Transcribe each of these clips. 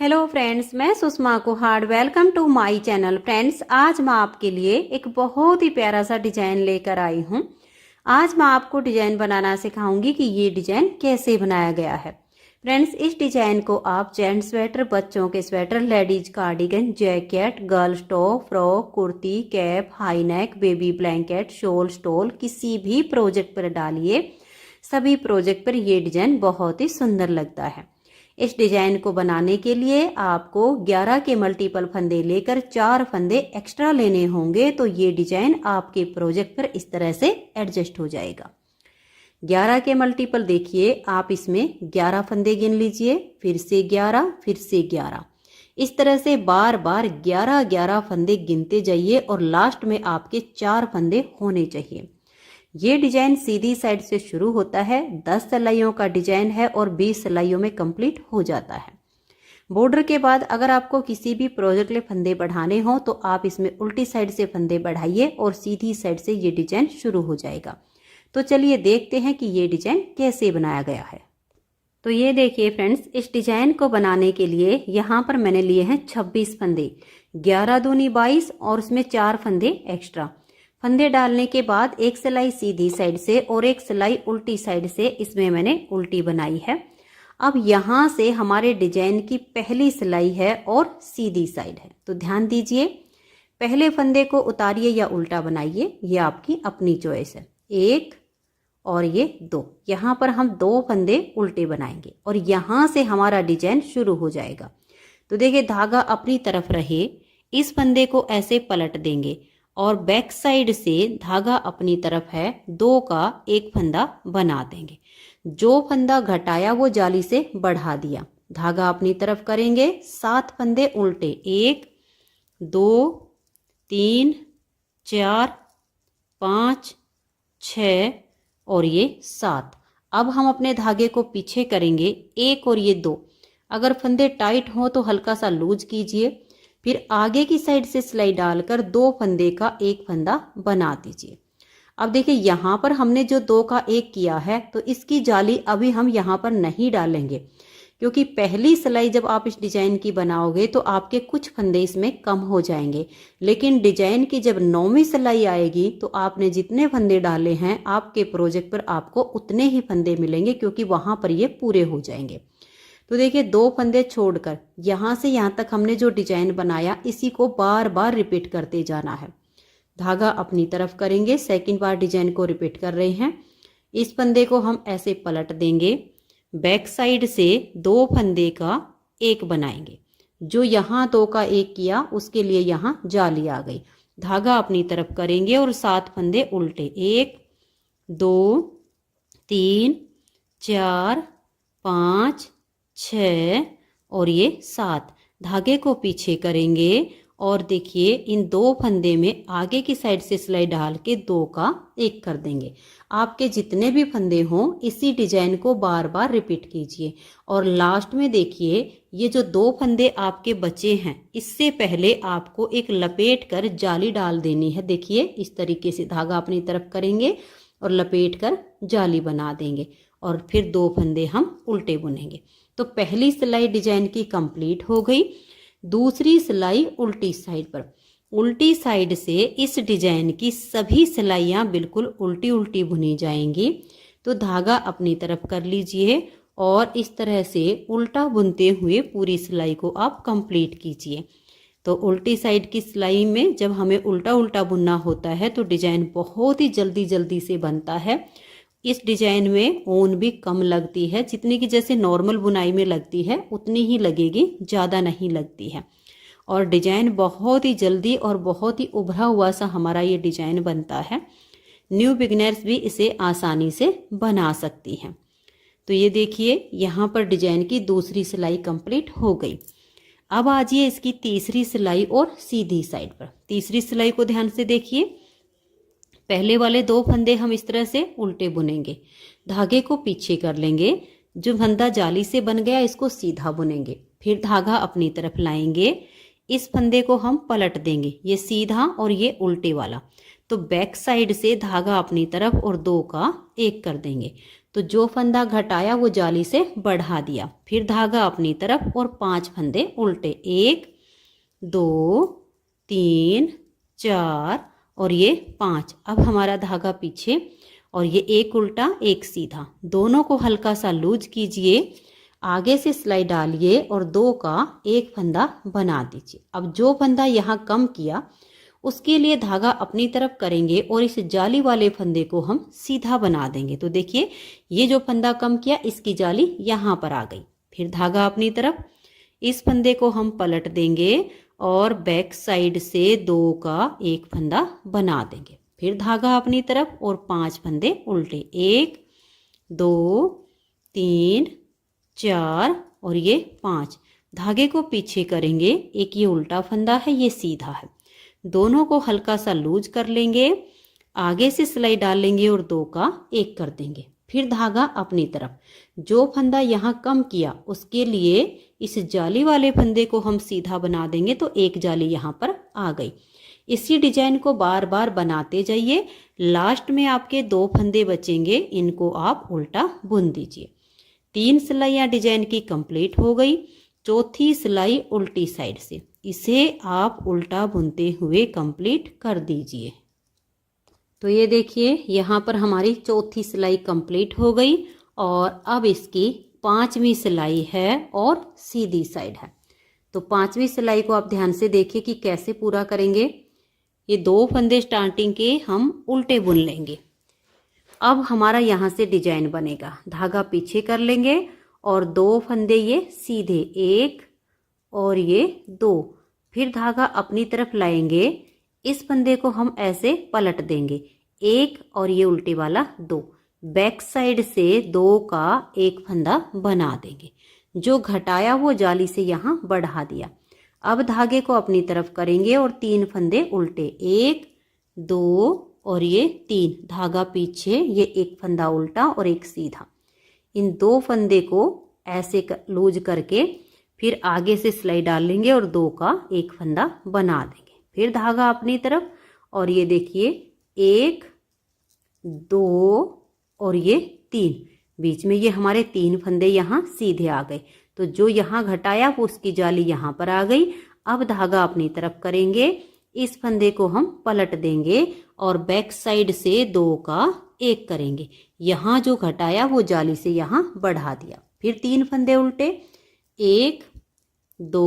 Hello friends, मैं Sushma Kuhad. Welcome to my channel. Friends, आज मैं आपके लिए एक बहुत ही प्यारा सा डिजाइन लेकर आई हूँ। आज मैं आपको डिजाइन बनाना सिखाऊंगी कि ये डिजाइन कैसे बनाया गया है। फ्रेंड्स, इस डिजाइन को आप जेंट्स स्वेटर, बच्चों के sweater, ladies cardigan, jacket, girls top, frock, kurti, cap, high neck, baby blanket, shawl, stole किसी भी प्रोजेक्ट पर डालिए। सभी प्रोजेक्ट पर ये डिजाइन बहुत ही सुंदर लगता है। इस डिजाइन को बनाने के लिए आपको 11 के मल्टीपल फंदे लेकर 4 फंदे एक्स्ट्रा लेने होंगे, तो ये डिजाइन आपके प्रोजेक्ट पर इस तरह से एडजस्ट हो जाएगा। 11 के मल्टीपल देखिए, आप इसमें 11 फंदे गिन लीजिए, फिर से 11, फिर से 11। इस तरह से बार बार 11-11 फंदे गिनते जाइए और लास्ट में आपके 4 फंदे होने चाहिए। ये डिजाइन सीधी साइड से शुरू होता है, 10 सिलाइयों का डिजाइन है और 20 सिलाइयों में कंप्लीट हो जाता है। बॉर्डर के बाद अगर आपको किसी भी प्रोजेक्ट में फंदे बढ़ाने हो तो आप इसमें उल्टी साइड से फंदे बढ़ाइए और सीधी साइड से ये डिजाइन शुरू हो जाएगा। तो चलिए देखते हैं कि ये डिजाइन कैसे बनाया गया है। तो ये देखिए फ्रेंड्स, इस डिजाइन को बनाने के लिए यहाँ पर मैंने लिए हैं 26 फंदे, 11 दूनी 22 और उसमें 4 फंदे एक्स्ट्रा। फंदे डालने के बाद एक सिलाई सीधी साइड से और एक सिलाई उल्टी साइड से इसमें मैंने उल्टी बनाई है। अब यहाँ से हमारे डिजाइन की पहली सिलाई है और सीधी साइड है, तो ध्यान दीजिए। पहले फंदे को उतारिए या उल्टा बनाइए, ये आपकी अपनी चॉइस है। 1 और ये 2, यहाँ पर हम 2 फंदे उल्टे बनाएंगे और यहाँ से हमारा डिजाइन शुरू हो जाएगा। तो देखिए, धागा अपनी तरफ रहे, इस फंदे को ऐसे पलट देंगे और बैक साइड से धागा अपनी तरफ है, 2 का एक फंदा बना देंगे। जो फंदा घटाया वो जाली से बढ़ा दिया। धागा अपनी तरफ करेंगे, 7 फंदे उल्टे, 1 2 3 4 5 6 और ये 7। अब हम अपने धागे को पीछे करेंगे, 1 और ये 2। अगर फंदे टाइट हो तो हल्का सा लूज कीजिए, फिर आगे की साइड से सिलाई डालकर 2 फंदे का एक फंदा बना दीजिए। अब देखिए, यहाँ पर हमने जो 2 का 1 किया है तो इसकी जाली अभी हम यहाँ पर नहीं डालेंगे, क्योंकि पहली सिलाई जब आप इस डिजाइन की बनाओगे तो आपके कुछ फंदे इसमें कम हो जाएंगे। लेकिन डिजाइन की जब 9वीं सिलाई आएगी तो आपने जितने फंदे डाले हैं आपके प्रोजेक्ट पर आपको उतने ही फंदे मिलेंगे, क्योंकि वहां पर ये पूरे हो जाएंगे। तो देखिए, 2 फंदे छोड़कर यहाँ से यहाँ तक हमने जो डिजाइन बनाया इसी को बार बार रिपीट करते जाना है। धागा अपनी तरफ करेंगे, सेकंड बार डिजाइन को रिपीट कर रहे हैं। इस फंदे को हम ऐसे पलट देंगे, बैक साइड से 2 फंदे का एक बनाएंगे। जो यहाँ 2 का 1 किया उसके लिए यहाँ जाली आ गई। धागा अपनी तरफ करेंगे और 7 फंदे उल्टे, 1 2 3 4 5 6 और ये 7। धागे को पीछे करेंगे और देखिए, इन 2 फंदे में आगे की साइड से सिलाई डाल के 2 का 1 कर देंगे। आपके जितने भी फंदे हों इसी डिजाइन को बार बार रिपीट कीजिए। और लास्ट में देखिए, ये जो 2 फंदे आपके बचे हैं इससे पहले आपको एक लपेट कर जाली डाल देनी है। देखिए, इस तरीके से धागा अपनी तरफ करेंगे और लपेट कर जाली बना देंगे और फिर 2 फंदे हम उल्टे बुनेंगे। तो पहली सिलाई डिजाइन की कंप्लीट हो गई। दूसरी सिलाई उल्टी साइड पर, उल्टी साइड से इस डिजाइन की सभी सिलाइयां बिल्कुल उल्टी उल्टी बुनी जाएंगी। तो धागा अपनी तरफ कर लीजिए और इस तरह से उल्टा बुनते हुए पूरी सिलाई को आप कंप्लीट कीजिए। तो उल्टी साइड की सिलाई में जब हमें उल्टा उल्टा बुनना होता है तो डिजाइन बहुत ही जल्दी जल्दी से बनता है। इस डिजाइन में ऊन भी कम लगती है, जितनी की जैसे नॉर्मल बुनाई में लगती है उतनी ही लगेगी, ज़्यादा नहीं लगती है। और डिजाइन बहुत ही जल्दी और बहुत ही उभरा हुआ सा हमारा ये डिजाइन बनता है। न्यू बिगिनर्स भी इसे आसानी से बना सकती हैं। तो ये देखिए, यहाँ पर डिजाइन की दूसरी सिलाई कंप्लीट हो गई। अब आ जाइए इसकी तीसरी सिलाई और सीधी साइड पर। तीसरी सिलाई को ध्यान से देखिए, पहले वाले 2 फंदे हम इस तरह से उल्टे बुनेंगे, धागे को पीछे कर लेंगे। जो फंदा जाली से बन गया इसको सीधा बुनेंगे, फिर धागा अपनी तरफ लाएंगे, इस फंदे को हम पलट देंगे, ये सीधा और ये उल्टे वाला। तो बैक साइड से धागा अपनी तरफ और 2 का 1 कर देंगे। तो जो फंदा घटाया वो जाली से बढ़ा दिया। फिर धागा अपनी तरफ और 5 फंदे उल्टे, 1 2 3 4 और ये 5। अब हमारा धागा पीछे और ये एक उल्टा एक सीधा, दोनों को हल्का सा लूज कीजिए, आगे से सिलाई डालिए और 2 का एक फंदा बना दीजिए। अब जो फंदा यहाँ कम किया उसके लिए धागा अपनी तरफ करेंगे और इस जाली वाले फंदे को हम सीधा बना देंगे। तो देखिए ये जो फंदा कम किया इसकी जाली यहाँ पर आ गई। फिर धागा अपनी तरफ, इस फंदे को हम पलट देंगे और बैक साइड से 2 का एक फंदा बना देंगे। फिर धागा अपनी तरफ और 5 फंदे उल्टे, 1 2 3 4 और ये 5। धागे को पीछे करेंगे, एक ये उल्टा फंदा है ये सीधा है, दोनों को हल्का सा लूज कर लेंगे, आगे से सिलाई डाल लेंगे और 2 का एक कर देंगे। फिर धागा अपनी तरफ, जो फंदा यहाँ कम किया उसके लिए इस जाली वाले फंदे को हम सीधा बना देंगे, तो एक जाली यहाँ पर आ गई। इसी डिजाइन को बार बार बनाते जाइए, लास्ट में आपके 2 फंदे बचेंगे, इनको आप उल्टा बुन दीजिए। 3 सिलाइयाँ डिजाइन की कंप्लीट हो गई। चौथी सिलाई उल्टी साइड से, इसे आप उल्टा बुनते हुए कंप्लीट कर दीजिए। तो ये देखिए यहाँ पर हमारी चौथी सिलाई कंप्लीट हो गई और अब इसकी 5वीं सिलाई है और सीधी साइड है। तो 5वीं सिलाई को आप ध्यान से देखिए कि कैसे पूरा करेंगे। ये 2 फंदे स्टार्टिंग के हम उल्टे बुन लेंगे। अब हमारा यहाँ से डिजाइन बनेगा, धागा पीछे कर लेंगे और 2 फंदे ये सीधे, 1 और ये 2। फिर धागा अपनी तरफ लाएंगे, इस फंदे को हम ऐसे पलट देंगे, 1 और ये उल्टे वाला 2। बैक साइड से 2 का एक फंदा बना देंगे, जो घटाया वो जाली से यहाँ बढ़ा दिया। अब धागे को अपनी तरफ करेंगे और 3 फंदे उल्टे, 1 2 और ये 3। धागा पीछे, ये एक फंदा उल्टा और एक सीधा, इन 2 फंदे को ऐसे लूज करके फिर आगे से सिलाई डाल लेंगे और 2 का एक फंदा बना देंगे। फिर धागा अपनी तरफ और ये देखिए 1 2 और ये 3, बीच में ये हमारे 3 फंदे यहाँ सीधे आ गए, तो जो यहाँ घटाया वो उसकी जाली यहाँ पर आ गई। अब धागा अपनी तरफ करेंगे, इस फंदे को हम पलट देंगे और बैक साइड से 2 का एक करेंगे, यहाँ जो घटाया वो जाली से यहाँ बढ़ा दिया। फिर 3 फंदे उल्टे, 1 2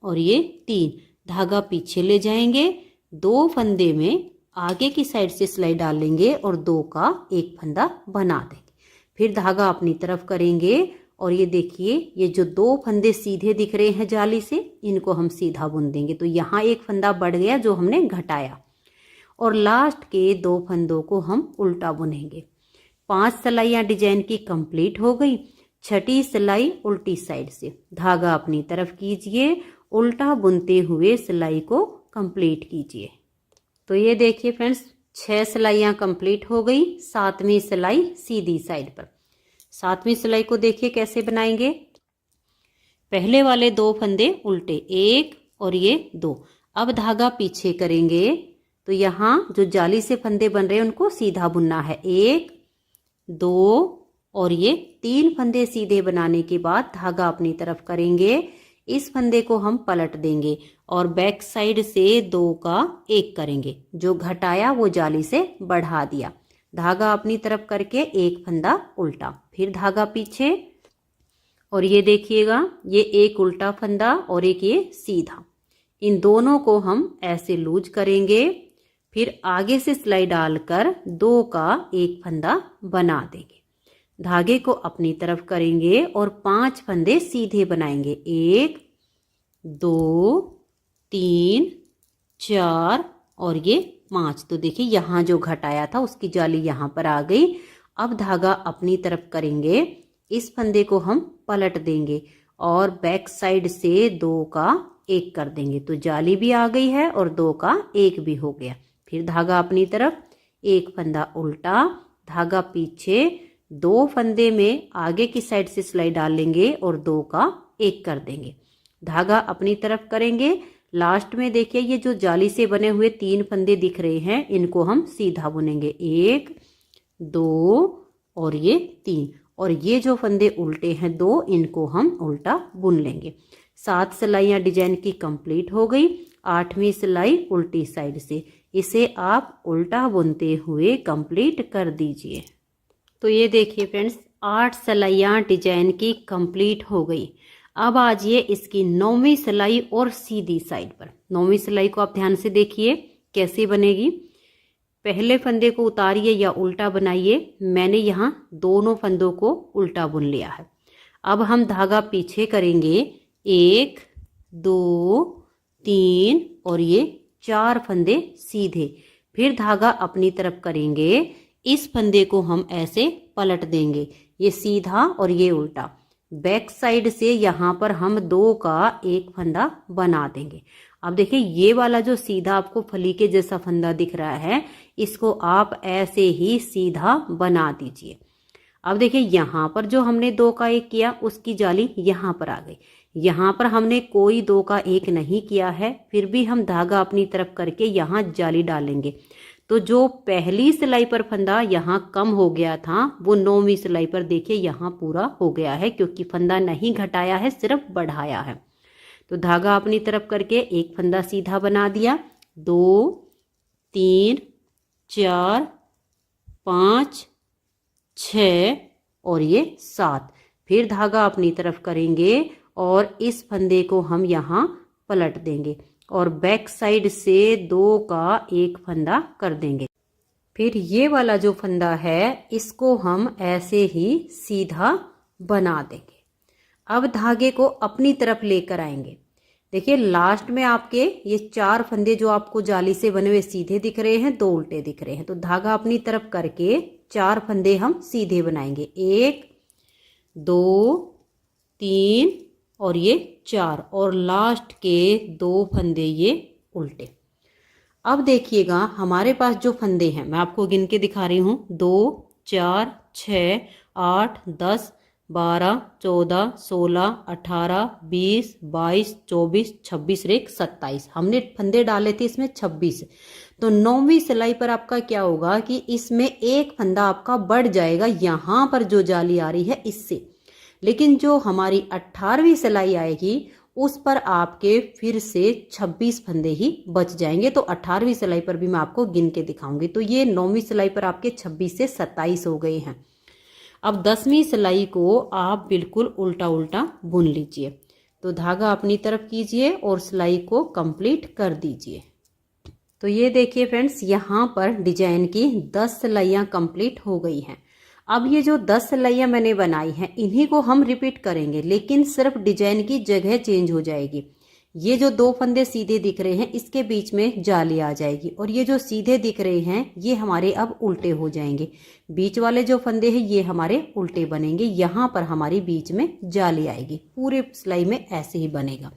और ये 3। धागा पीछे ले जाएंगे, 2 फंदे में आगे की साइड से सिलाई डाल लेंगे और 2 का एक फंदा बना देंगे। फिर धागा अपनी तरफ करेंगे और ये देखिए ये जो 2 फंदे सीधे दिख रहे हैं जाली से, इनको हम सीधा बुन देंगे, तो यहाँ एक फंदा बढ़ गया जो हमने घटाया और लास्ट के 2 फंदों को हम उल्टा बुनेंगे। 5 सिलाइयाँ डिजाइन की कंप्लीट हो गई। छठी सिलाई उल्टी साइड से, धागा अपनी तरफ कीजिए, उल्टा बुनते हुए सिलाई को कंप्लीट कीजिए। तो ये देखिए फ्रेंड्स 6 सिलाइयाँ कंप्लीट हो गई। 7वीं सिलाई सीधी साइड पर। 7वीं सिलाई को देखिए कैसे बनाएंगे। पहले वाले 2 फंदे उल्टे, 1 और ये 2। अब धागा पीछे करेंगे, तो यहाँ जो जाली से फंदे बन रहे हैं उनको सीधा बुनना है, 1 2 और ये 3 फंदे सीधे बनाने के बाद धागा अपनी तरफ करेंगे, इस फंदे को हम पलट देंगे और बैक साइड से 2 का एक करेंगे, जो घटाया वो जाली से बढ़ा दिया। धागा अपनी तरफ करके एक फंदा उल्टा, फिर धागा पीछे और ये देखिएगा ये एक उल्टा फंदा और एक ये सीधा, इन दोनों को हम ऐसे लूज करेंगे, फिर आगे से सिलाई डालकर 2 का एक फंदा बना देंगे। धागे को अपनी तरफ करेंगे और 5 फंदे सीधे बनाएंगे, 1 2 3 4 और ये 5। तो देखिए यहाँ जो घटाया था उसकी जाली यहाँ पर आ गई। अब धागा अपनी तरफ करेंगे, इस फंदे को हम पलट देंगे और बैक साइड से 2 का एक कर देंगे, तो जाली भी आ गई है और 2 का एक भी हो गया। फिर धागा अपनी तरफ, एक फंदा उल्टा, धागा पीछे, 2 फंदे में आगे की साइड से सिलाई डाल लेंगे और 2 का एक कर देंगे। धागा अपनी तरफ करेंगे, लास्ट में देखिए ये जो जाली से बने हुए 3 फंदे दिख रहे हैं, इनको हम सीधा बुनेंगे, 1 2 और ये 3, और ये जो फंदे उल्टे हैं 2, इनको हम उल्टा बुन लेंगे। 7 सिलाइयाँ डिजाइन की कंप्लीट हो गई। 8वीं सिलाई उल्टी साइड से, इसे आप उल्टा बुनते हुए कंप्लीट कर दीजिए। तो ये देखिए फ्रेंड्स, 8 सिलाइयाँ डिजाइन की कंप्लीट हो गई। अब आ जाइए इसकी 9वीं सिलाई और सीधी साइड पर। 9वीं सिलाई को आप ध्यान से देखिए कैसे बनेगी। पहले फंदे को उतारिए या उल्टा बनाइए। मैंने यहाँ दोनों फंदों को उल्टा बुन लिया है। अब हम धागा पीछे करेंगे, 1 2 3 और ये 4 फंदे सीधे। फिर धागा अपनी तरफ करेंगे, इस फंदे को हम ऐसे पलट देंगे, ये सीधा और ये उल्टा। बैक साइड से यहाँ पर हम 2 का एक फंदा बना देंगे। अब देखिए ये वाला जो सीधा आपको फली के जैसा फंदा दिख रहा है, इसको आप ऐसे ही सीधा बना दीजिए। अब देखिए यहाँ पर जो हमने 2 का 1 किया, उसकी जाली यहाँ पर आ गई। यहाँ पर हमने कोई 2 का 1 नहीं किया है, फिर भी हम धागा अपनी तरफ करके यहाँ जाली डालेंगे। तो जो पहली सिलाई पर फंदा यहाँ कम हो गया था, वो 9वीं सिलाई पर देखिए यहाँ पूरा हो गया है, क्योंकि फंदा नहीं घटाया है, सिर्फ बढ़ाया है। तो धागा अपनी तरफ करके एक फंदा सीधा बना दिया। 2 3 4 5 6 और ये 7। फिर धागा अपनी तरफ करेंगे और इस फंदे को हम यहाँ पलट देंगे और बैक साइड से 2 का एक फंदा कर देंगे। फिर ये वाला जो फंदा है, इसको हम ऐसे ही सीधा बना देंगे। अब धागे को अपनी तरफ लेकर आएंगे। देखिए लास्ट में आपके ये 4 फंदे जो आपको जाली से बने हुए सीधे दिख रहे हैं, 2 उल्टे दिख रहे हैं। तो धागा अपनी तरफ करके 4 फंदे हम सीधे बनाएंगे, 1 2 3 और ये 4, और लास्ट के 2 फंदे ये उल्टे। अब देखिएगा हमारे पास जो फंदे हैं, मैं आपको गिन के दिखा रही हूँ, 2 4 6 8 10 12 14 16 18 20 22 24 26 रेख 27। हमने फंदे डाले थे इसमें 26। तो 9वीं सिलाई पर आपका क्या होगा कि इसमें एक फंदा आपका बढ़ जाएगा, यहाँ पर जो जाली आ रही है इससे। लेकिन जो हमारी 18वीं सिलाई आएगी उस पर आपके फिर से 26 फंदे ही बच जाएंगे। तो 18वीं सिलाई पर भी मैं आपको गिन के दिखाऊंगी। तो ये 9वीं सिलाई पर आपके 26 से 27 हो गए हैं। अब 10वीं सिलाई को आप बिल्कुल उल्टा उल्टा बुन लीजिए। तो धागा अपनी तरफ कीजिए और सिलाई को कंप्लीट कर दीजिए। तो ये देखिए फ्रेंड्स, यहाँ पर डिजाइन की 10 सिलाइयाँ कंप्लीट हो गई हैं। अब ये जो 10 सिलाइयाँ मैंने बनाई हैं, इन्हीं को हम रिपीट करेंगे, लेकिन सिर्फ डिजाइन की जगह चेंज हो जाएगी। ये जो 2 फंदे सीधे दिख रहे हैं, इसके बीच में जाली आ जाएगी, और ये जो सीधे दिख रहे हैं ये हमारे अब उल्टे हो जाएंगे। बीच वाले जो फंदे हैं ये हमारे उल्टे बनेंगे, यहाँ पर हमारी बीच में जाली आएगी। पूरे सिलाई में ऐसे ही बनेगा।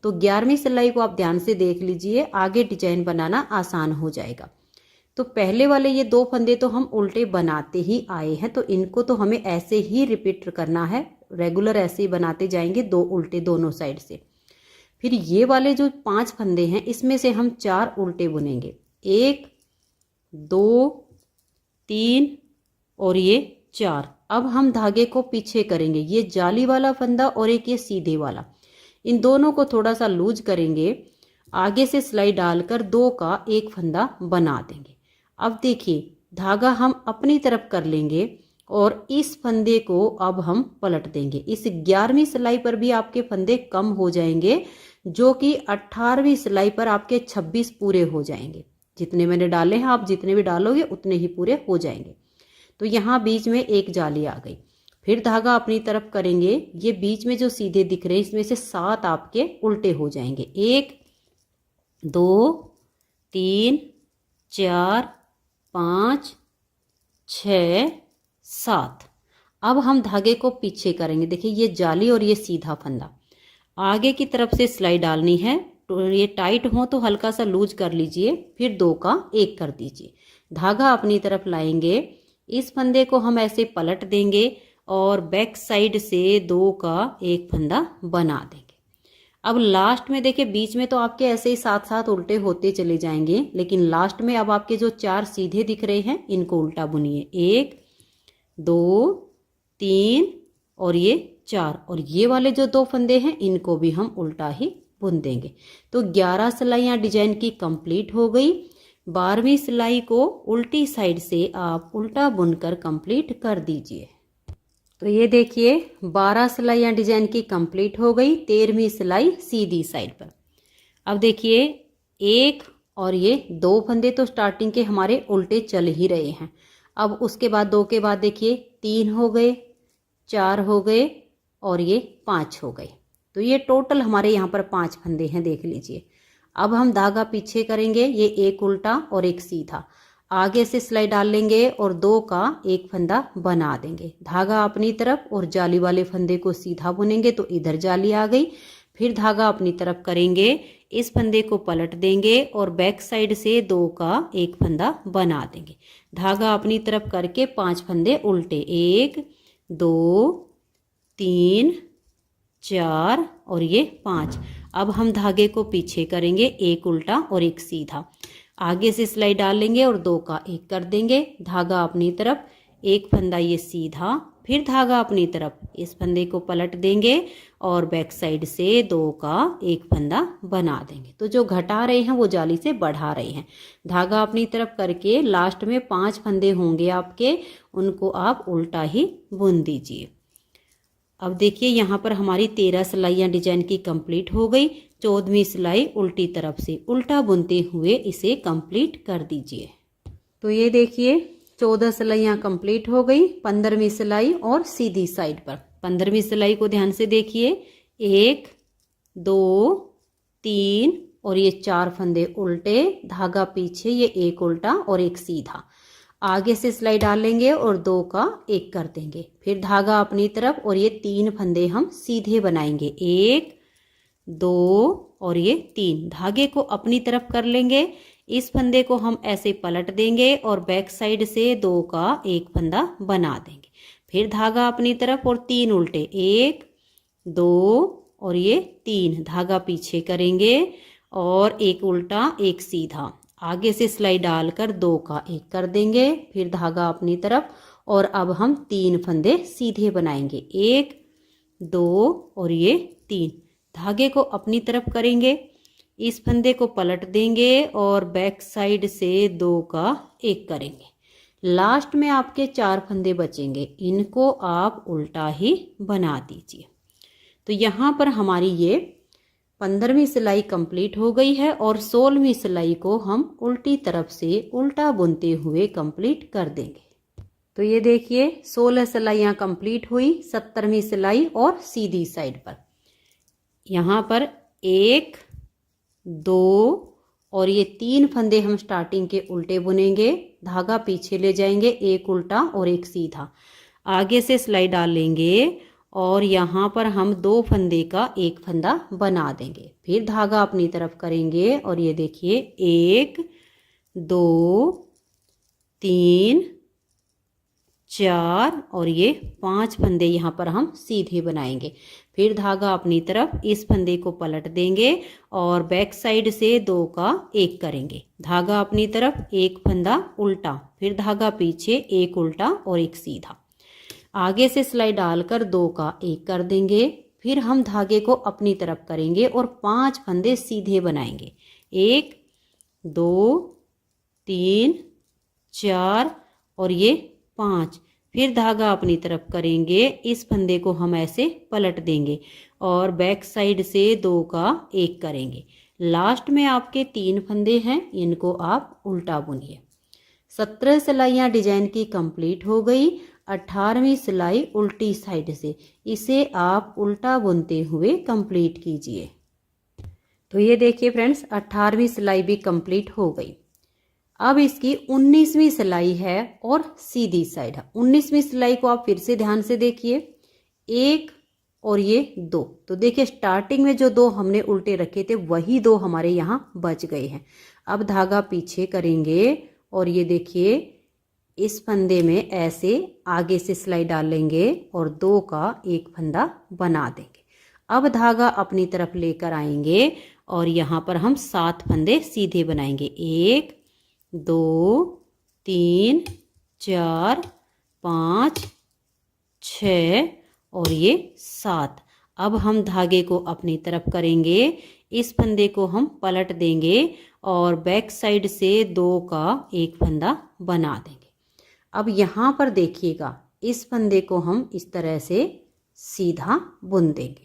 तो 11वीं सिलाई को आप ध्यान से देख लीजिए, आगे डिजाइन बनाना आसान हो जाएगा। तो पहले वाले ये 2 फंदे तो हम उल्टे बनाते ही आए हैं, तो इनको तो हमें ऐसे ही रिपीट करना है, रेगुलर ऐसे ही बनाते जाएंगे, 2 उल्टे दोनों साइड से। फिर ये वाले जो 5 फंदे हैं, इसमें से हम 4 उल्टे बुनेंगे, 1 2 3 और ये 4। अब हम धागे को पीछे करेंगे, ये जाली वाला फंदा और एक ये सीधे वाला, इन दोनों को थोड़ा सा लूज करेंगे, आगे से सिलाई डालकर 2 का एक फंदा बना देंगे। अब देखिए धागा हम अपनी तरफ कर लेंगे और इस फंदे को अब हम पलट देंगे। इस 11वीं सिलाई पर भी आपके फंदे कम हो जाएंगे, जो कि 18वीं सिलाई पर आपके 26 पूरे हो जाएंगे। जितने मैंने डाले हैं, आप जितने भी डालोगे उतने ही पूरे हो जाएंगे। तो यहाँ बीच में एक जाली आ गई। फिर धागा अपनी तरफ करेंगे, ये बीच में जो सीधे दिख रहे हैं इसमें से 7 आपके उल्टे हो जाएंगे, 1 2 3 4 5 6 7। अब हम धागे को पीछे करेंगे। देखिए ये जाली और ये सीधा फंदा, आगे की तरफ से सिलाई डालनी है। तो ये टाइट हो तो हल्का सा लूज कर लीजिए, फिर 2 का 1 कर दीजिए। धागा अपनी तरफ लाएंगे, इस फंदे को हम ऐसे पलट देंगे और बैक साइड से 2 का एक फंदा बना देंगे। अब लास्ट में देखिए बीच में तो आपके ऐसे ही 7 उल्टे होते चले जाएंगे, लेकिन लास्ट में अब आपके जो 4 सीधे दिख रहे हैं इनको उल्टा बुनिए, 1 2 3 और ये 4 और ये वाले जो 2 फंदे हैं इनको भी हम उल्टा ही बुन देंगे। तो 11 सिलाइयाँ डिजाइन की कंप्लीट हो गई। 12वीं सिलाई को उल्टी साइड से आप उल्टा बुनकर कंप्लीट कर दीजिए। तो ये देखिए 12 सिलाइयाँ डिजाइन की कंप्लीट हो गई। 13वीं सिलाई सीधी साइड पर। अब देखिए 1 और ये 2 फंदे तो स्टार्टिंग के हमारे उल्टे चल ही रहे हैं। अब उसके बाद 2 के बाद देखिए 3 हो गए, 4 हो गए और ये 5 हो गए। तो ये टोटल हमारे यहाँ पर 5 फंदे हैं, देख लीजिए। अब हम धागा पीछे करेंगे, ये एक उल्टा और एक सीधा। आगे से सिलाई डाल लेंगे और 2 का एक फंदा बना देंगे। धागा अपनी तरफ और जाली वाले फंदे को सीधा बुनेंगे तो इधर जाली आ गई। फिर धागा अपनी तरफ करेंगे, इस फंदे को पलट देंगे और बैक साइड से 2 का एक फंदा बना देंगे। धागा अपनी तरफ करके 5 फंदे उल्टे, 1 2 3 4 और ये 5। अब हम धागे को पीछे करेंगे, एक उल्टा और एक सीधा। आगे से सिलाई डाल लेंगे और 2 का एक कर देंगे। धागा अपनी तरफ, एक फंदा ये सीधा, फिर धागा अपनी तरफ, इस फंदे को पलट देंगे और बैक साइड से 2 का एक फंदा बना देंगे। तो जो घटा रहे हैं वो जाली से बढ़ा रहे हैं। धागा अपनी तरफ करके लास्ट में 5 फंदे होंगे आपके, उनको आप उल्टा ही बुन दीजिए। अब देखिए यहाँ पर हमारी 13 सिलाइयाँ डिजाइन की कंप्लीट हो गई। 14वीं सिलाई उल्टी तरफ से उल्टा बुनते हुए इसे कंप्लीट कर दीजिए। तो ये देखिए 14 सिलाइयाँ कंप्लीट हो गई। 15वीं सिलाई और सीधी साइड पर। 15वीं सिलाई को ध्यान से देखिए, 1 2 3 और ये 4 फंदे उल्टे, धागा पीछे, ये एक उल्टा और एक सीधा। आगे से सिलाई डाल लेंगे और 2 का एक कर देंगे। फिर धागा अपनी तरफ और ये 3 फंदे हम सीधे बनाएंगे, 1 2 और ये 3। धागे को अपनी तरफ कर लेंगे, इस फंदे को हम ऐसे पलट देंगे और बैक साइड से 2 का एक फंदा बना देंगे। फिर धागा अपनी तरफ और 3 उल्टे, 1 2 और ये 3। धागा पीछे करेंगे और एक उल्टा एक सीधा। आगे से सिलाई डालकर 2 का एक कर देंगे। फिर धागा अपनी तरफ और अब हम 3 फंदे सीधे बनाएंगे, 1 2 और ये 3। धागे को अपनी तरफ करेंगे, इस फंदे को पलट देंगे और बैक साइड से 2 का एक करेंगे। लास्ट में आपके 4 फंदे बचेंगे, इनको आप उल्टा ही बना दीजिए। तो यहाँ पर हमारी ये 15वीं सिलाई कंप्लीट हो गई है और 16वीं सिलाई को हम उल्टी तरफ से उल्टा बुनते हुए कंप्लीट कर देंगे। तो ये देखिए 16 सिलाइयाँ कंप्लीट हुई। 17वीं सिलाई और सीधी साइड पर। यहाँ पर 1 2 और ये 3 फंदे हम स्टार्टिंग के उल्टे बुनेंगे। धागा पीछे ले जाएंगे, एक उल्टा और एक सीधा। आगे से सिलाई डाल लेंगे और यहाँ पर हम 2 फंदे का एक फंदा बना देंगे। फिर धागा अपनी तरफ करेंगे और ये देखिए 1 2 3 4 और ये 5 फंदे यहाँ पर हम सीधे बनाएंगे। फिर धागा अपनी तरफ, इस फंदे को पलट देंगे और बैक साइड से 2 का एक करेंगे। धागा अपनी तरफ, एक फंदा उल्टा, फिर धागा पीछे, एक उल्टा और एक सीधा। आगे से सिलाई डालकर 2 का एक कर देंगे। फिर हम धागे को अपनी तरफ करेंगे और 5 फंदे सीधे बनाएंगे, 1 2 3 4 और ये 5। फिर धागा अपनी तरफ करेंगे, इस फंदे को हम ऐसे पलट देंगे और बैक साइड से 2 का एक करेंगे। लास्ट में आपके 3 फंदे हैं, इनको आप उल्टा बुनिए। 17 सिलाइयाँ डिजाइन की कंप्लीट हो गई। 18वीं सिलाई उल्टी साइड से, इसे आप उल्टा बुनते हुए कंप्लीट कीजिए। तो ये देखिए फ्रेंड्स 18वीं सिलाई भी कंप्लीट हो गई। अब इसकी 19वीं सिलाई है और सीधी साइड है। 19वीं सिलाई को आप फिर से ध्यान से देखिए, 1 और ये 2। तो देखिए स्टार्टिंग में जो 2 हमने उल्टे रखे थे वही 2 हमारे यहाँ बच गए हैं। अब धागा पीछे करेंगे और ये देखिए इस फंदे में ऐसे आगे से सिलाई डालेंगे और 2 का एक फंदा बना देंगे। अब धागा अपनी तरफ लेकर आएंगे और यहाँ पर हम 7 फंदे सीधे बनाएंगे, 1 2 3 4 5, 6 और ये 7। अब हम धागे को अपनी तरफ करेंगे, इस फंदे को हम पलट देंगे और बैक साइड से 2 का एक फंदा बना देंगे। अब यहाँ पर देखिएगा, इस फंदे को हम इस तरह से सीधा बुन देंगे।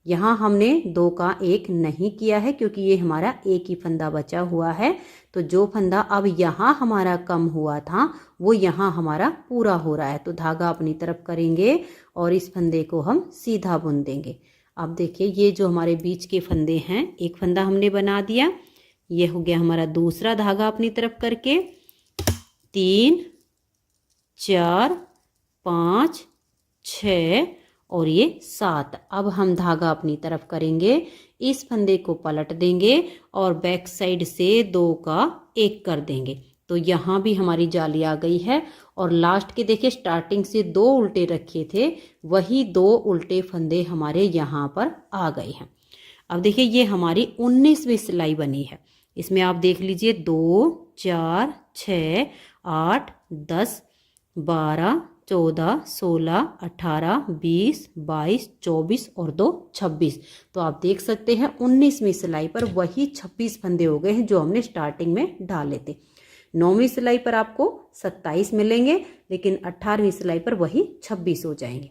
यहाँ हमने 2 का एक नहीं किया है क्योंकि ये हमारा एक ही फंदा बचा हुआ है। तो जो फंदा अब यहाँ हमारा कम हुआ था वो यहाँ हमारा पूरा हो रहा है। तो धागा अपनी तरफ करेंगे और इस फंदे को हम सीधा बुन देंगे। अब देखिए, ये जो हमारे बीच के फंदे हैं, एक फंदा हमने बना दिया, ये हो गया हमारा दूसरा धागा अपनी तरफ करके 3, 4, 5, 6 और ये 7। अब हम धागा अपनी तरफ करेंगे, इस फंदे को पलट देंगे और बैक साइड से 2 का एक कर देंगे। तो यहाँ भी हमारी जाली आ गई है। और लास्ट के देखिए, स्टार्टिंग से 2 उल्टे रखे थे, वही 2 उल्टे फंदे हमारे यहाँ पर आ गए हैं। अब देखिए, ये हमारी 19वीं सिलाई बनी है। इसमें आप देख लीजिए 2, 4, 6, 8, 10, 12, 14, 16, 18, 20, 22, 24 और 2 26। तो आप देख सकते हैं 19वीं सिलाई पर वही 26 फंदे हो गए हैं जो हमने स्टार्टिंग में डाले थे। 9वीं सिलाई पर आपको 27 मिलेंगे, लेकिन 18वीं सिलाई पर वही 26 हो जाएंगे।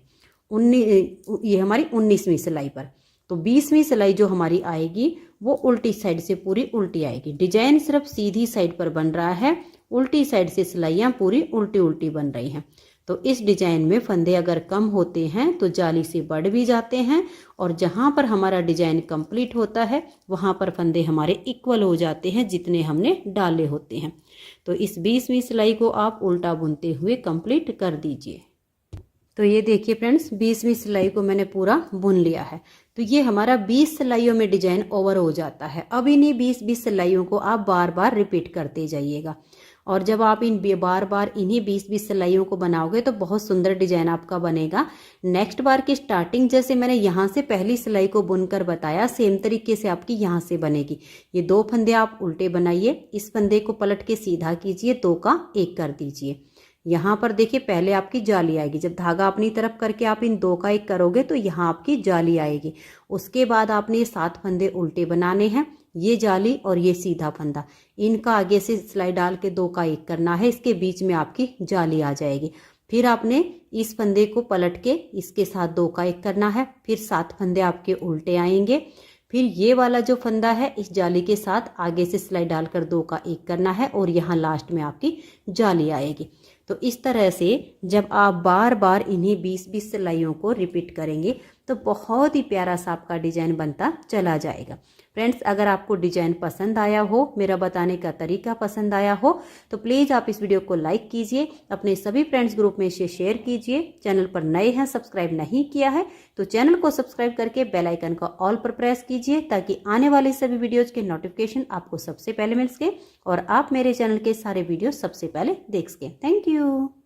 ये हमारी 19वीं सिलाई पर। तो 20वीं सिलाई जो हमारी आएगी वो उल्टी साइड से पूरी उल्टी आएगी। डिजाइन सिर्फ सीधी साइड पर बन रहा है, उल्टी साइड से सिलाइयाँ पूरी उल्टी उल्टी बन रही हैं। तो इस डिजाइन में फंदे अगर कम होते हैं तो जाली से बढ़ भी जाते हैं, और जहाँ पर हमारा डिजाइन कंप्लीट होता है वहाँ पर फंदे हमारे इक्वल हो जाते हैं जितने हमने डाले होते हैं। तो इस 20वीं सिलाई को आप उल्टा बुनते हुए कंप्लीट कर दीजिए। तो ये देखिए फ्रेंड्स, 20वीं सिलाई को मैंने पूरा बुन लिया है। तो ये हमारा 20 सिलाइयों में डिजाइन ओवर हो जाता है। अब इन्हीं 20-20 सिलाइयों को आप बार बार रिपीट करते जाइएगा, और जब आप इन बार बार इन्हीं 20-20 सिलाइयों को बनाओगे तो बहुत सुंदर डिजाइन आपका बनेगा। नेक्स्ट बार की स्टार्टिंग जैसे मैंने यहाँ से पहली सिलाई को बुनकर बताया, सेम तरीके से आपकी यहाँ से बनेगी। ये 2 फंदे आप उल्टे बनाइए, इस फंदे को पलट के सीधा कीजिए, 2 का एक कर दीजिए। यहाँ पर देखिए, पहले आपकी जाली आएगी। जब धागा अपनी तरफ करके आप इन 2 का एक करोगे तो यहाँ आपकी जाली आएगी। उसके बाद आपने ये 7 फंदे उल्टे बनाने हैं, ये जाली और ये सीधा फंदा, इनका आगे से सिलाई डाल के 2 का एक करना है, इसके बीच में आपकी जाली आ जाएगी। फिर आपने इस फंदे को पलट के इसके साथ 2 का एक करना है, फिर 7 फंदे आपके उल्टे आएंगे। फिर ये वाला जो फंदा है इस जाली के साथ आगे से सिलाई डालकर 2 का एक करना है, और यहाँ लास्ट में आपकी जाली आएगी। तो इस तरह से जब आप बार बार इन्हीं 20-20 सिलाइयों को रिपीट करेंगे तो बहुत ही प्यारा सा आपका डिजाइन बनता चला जाएगा। फ्रेंड्स, अगर आपको डिजाइन पसंद आया हो, मेरा बताने का तरीका पसंद आया हो, तो प्लीज़ आप इस वीडियो को लाइक कीजिए, अपने सभी फ्रेंड्स ग्रुप में इसे शेयर कीजिए। चैनल पर नए हैं, सब्सक्राइब नहीं किया है तो चैनल को सब्सक्राइब करके बेल आइकन का ऑल पर प्रेस कीजिए, ताकि आने वाले सभी वीडियोज के नोटिफिकेशन आपको सबसे पहले मिल सके और आप मेरे चैनल के सारे वीडियो सबसे पहले देख सकें। Thank you.